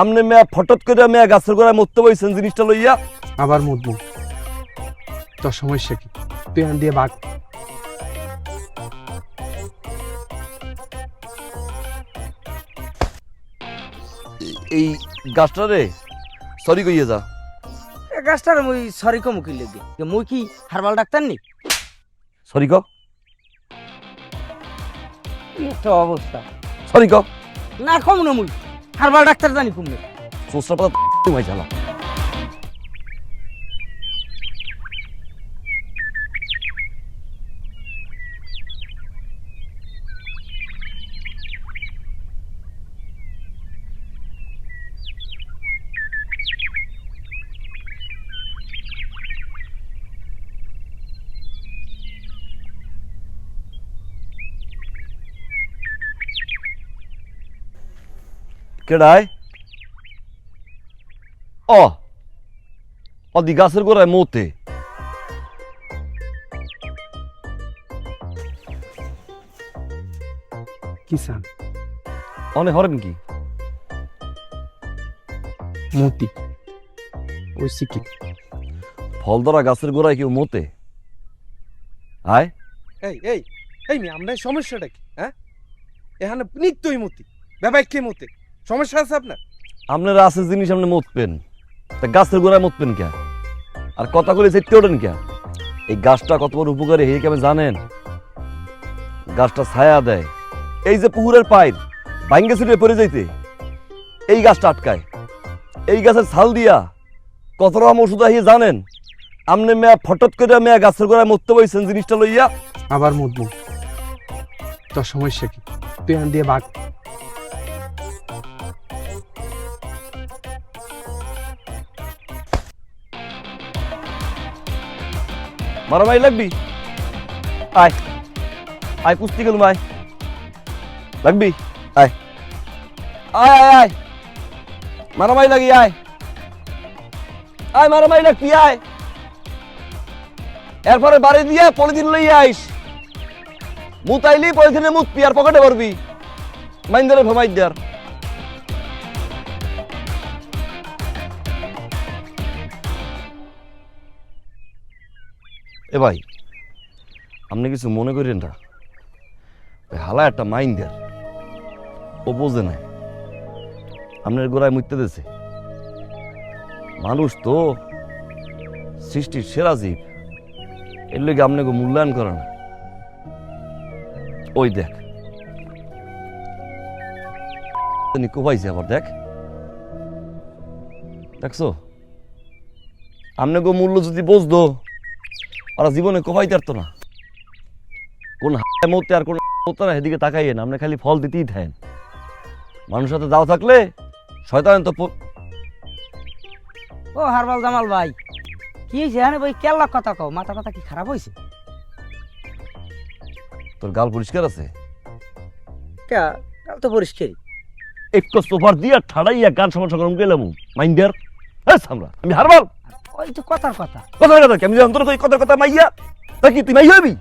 আমনে মেয়া ফটত করে মেয়া গাছের গোড়ায় মরতে বইছেন জিনিসটা লইয়া। আবার মুতবো, তোর সমস্যা কি? তুই আন দিয়ে বাঘ। এই গাছটা রে সরি কইয়ে যা। এ গাছটার মুই সরি কম কি লেগে মুই কি হারবাল ডাক্তার নি? সরি ক, তো অবস্থা সরি ক। না কম না মুই হারবাল ডাক্তার জানি কমবে। সোসরা পাতা তুমি চালা। কেডায়? অদি গাছের গোড়ায় মতে। কি চান? অনেক হরেন কি মতি ওই সিকি ফল ধরা গাছের গোড়ায় কেউ মতে? আয় এই এই এই মি আমরা সমস্যাটা কি? হ্যাঁ, এখানে নিত্যই মতি ব্যাপার কে মতে? সমস্যা আছে আপনার? আপনারা আছে জিনিস আপনি মতবেন, তা গাছের গোড়ায় মতবেন কে? আর কথা করে চেটতে ওঠেন কে? এই গাছটা কত বড় উপকারী হে কেমন জানেন? গাছটা ছায়া দেয়। এই যে পুকুরের পাইপ ভাঙ্গে ছিটে পড়ে যাইতে এই গাছটা আটকায়। এই গাছের ছাল দিয়া কত রকম ওষুধ আহিয়ে জানেন? আপনি মেয়া ফটত করে মেয়া গাছের গোড়ায় মরতে বইছেন জিনিসটা লইয়া। আবার মুতবো, তোর সমস্যা কি? তুই আন দিয়ে বাঘ। মারামারি লাগবি? আয় আয়, কুস্তি গেলুম, আয় লাগবি, আয় আয় আয় আয়, মারামারি লাগি, আয় আয়, মারামারি লাগবি, আয়। এরপরে বাড়ি দিয়ে পলিথিন লইয়া আইস। মুতাইলি পলিথিনে মুতবি আর পকেটে ভরবি, মাইন্দারে ভমাই দেয়ার। এ ভাই, আপনি কিছু মনে করেন না, হালা একটা মাইন্ডার, ও বোঝে না আপনার গোড়ায় মুততে দিয়েছে। মানুষ তো সৃষ্টির সেরা জীব, এর লেগে আপনাকে মূল্যায়ন করে না। ওই দেখ কোপাইছে, আবার দেখ, দেখছো? আপনাকে মূল্য যদি বুঝতো ওরা জীবনে কোপাইতে পারতো না। কোন মতে আর কোন না, সেদিকে তাকাইয়ে না, আপনি খালি ফল দিতেই থাকেন। মানুষের সাথে দাও থাকলে শয়তান তো। ও হারবাল জামাল ভাই, কি হয়েছে? হ্যাঁ ভাই, কেল্লা কথা কও, মাথা কথা কি খারাপ হয়েছে? তোর গাল পরিষ্কার আছে? কাল তো পরিষ্কারই। একটু সোফার দিয়ে ঠাড়াইয়া গান সমস্যা গরম গেলাম মাইন্ডার। হ্যাঁ আমরা, আমি হারবাল। ওই তো কথার কথা। কথার কথা কি? আমি অন্তর কই কথার কথা মাইয়া? তা কি তুই মাই হবি?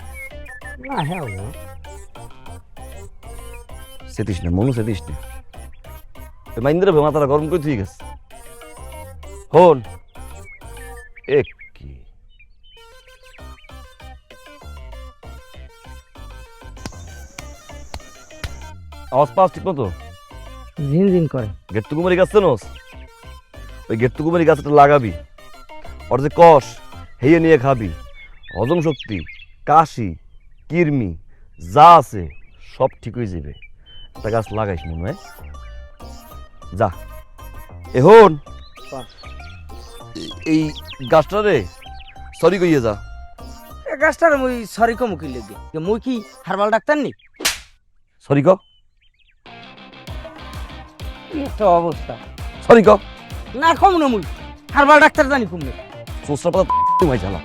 না হ্যাঁ সেতিস না, মনু সেতিস না। মাইন্দারে মাথাটা গরম করে ঠিক আছে। হন এক কি আওয়াজ পাস ঠিক মতো? ঝিনঝিন করে। গেট্টুকুমারি গাছ চেনোস? ওই গেট্টুকুমারি গাছটা লাগাবি, ওর যে কষ হেয়ে নিয়ে খাবি। হজম শক্তি, কাশি, কিরমি যা আছে সব ঠিক হয়ে যাবে। একটা গাছ লাগাইস মনে হয়, যা। এখন এই গাছটা রে সরি কইয়ে যা। এ গাছটার মুই সরি কম কি লেগে মুই কি হারবাল ডাক্তার নি? সরি ক, তো অবস্থা সরি ক। না কম না মুই হারবাল ডাক্তার জানি কমবে। সোসরা পাতা তুমি চালা।